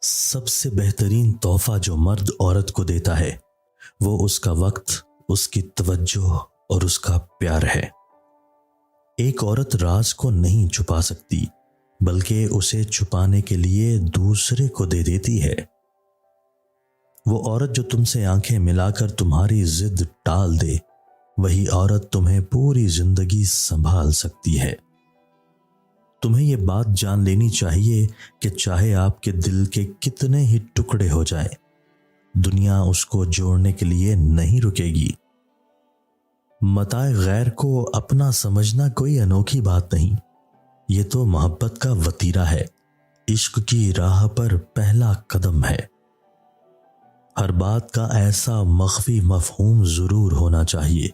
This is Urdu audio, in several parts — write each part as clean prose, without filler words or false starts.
سب سے بہترین تحفہ جو مرد عورت کو دیتا ہے وہ اس کا وقت، اس کی توجہ اور اس کا پیار ہے۔ ایک عورت راز کو نہیں چھپا سکتی بلکہ اسے چھپانے کے لیے دوسرے کو دے دیتی ہے۔ وہ عورت جو تم سے آنکھیں ملا کر تمہاری ضد ٹال دے، وہی عورت تمہیں پوری زندگی سنبھال سکتی ہے۔ تمہیں یہ بات جان لینی چاہیے کہ چاہے آپ کے دل کے کتنے ہی ٹکڑے ہو جائیں، دنیا اس کو جوڑنے کے لیے نہیں رکے گی۔ متاع غیر کو اپنا سمجھنا کوئی انوکھی بات نہیں، یہ تو محبت کا وتیرہ ہے، عشق کی راہ پر پہلا قدم ہے۔ ہر بات کا ایسا مخفی مفہوم ضرور ہونا چاہیے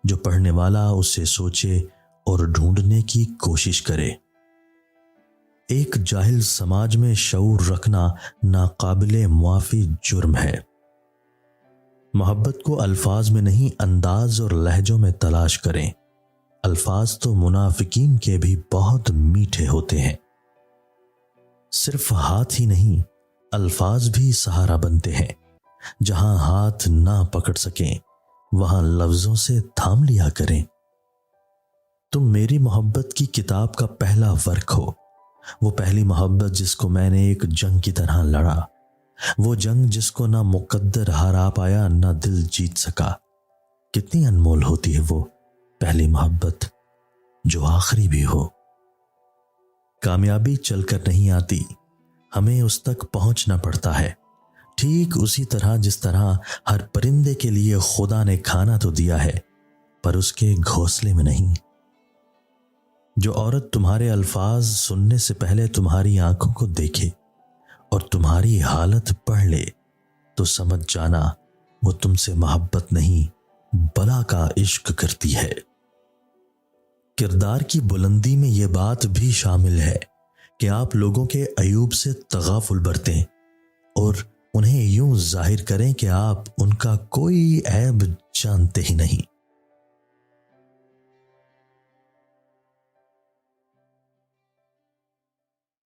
جو پڑھنے والا اسے سوچے اور ڈھونڈنے کی کوشش کرے۔ ایک جاہل سماج میں شعور رکھنا ناقابل معافی جرم ہے۔ محبت کو الفاظ میں نہیں، انداز اور لہجوں میں تلاش کریں۔ الفاظ تو منافقین کے بھی بہت میٹھے ہوتے ہیں۔ صرف ہاتھ ہی نہیں، الفاظ بھی سہارا بنتے ہیں۔ جہاں ہاتھ نہ پکڑ سکیں وہاں لفظوں سے تھام لیا کریں۔ تم میری محبت کی کتاب کا پہلا ورق ہو، وہ پہلی محبت جس کو میں نے ایک جنگ کی طرح لڑا، وہ جنگ جس کو نہ مقدر ہرا پایا نہ دل جیت سکا۔ کتنی انمول ہوتی ہے وہ پہلی محبت جو آخری بھی ہو۔ کامیابی چل کر نہیں آتی، ہمیں اس تک پہنچنا پڑتا ہے، ٹھیک اسی طرح جس طرح ہر پرندے کے لیے خدا نے کھانا تو دیا ہے پر اس کے گھونسلے میں نہیں۔ جو عورت تمہارے الفاظ سننے سے پہلے تمہاری آنکھوں کو دیکھے اور تمہاری حالت پڑھ لے تو سمجھ جانا وہ تم سے محبت نہیں بلا کا عشق کرتی ہے۔ کردار کی بلندی میں یہ بات بھی شامل ہے کہ آپ لوگوں کے عیوب سے تغافل برتیں اور انہیں یوں ظاہر کریں کہ آپ ان کا کوئی عیب جانتے ہی نہیں۔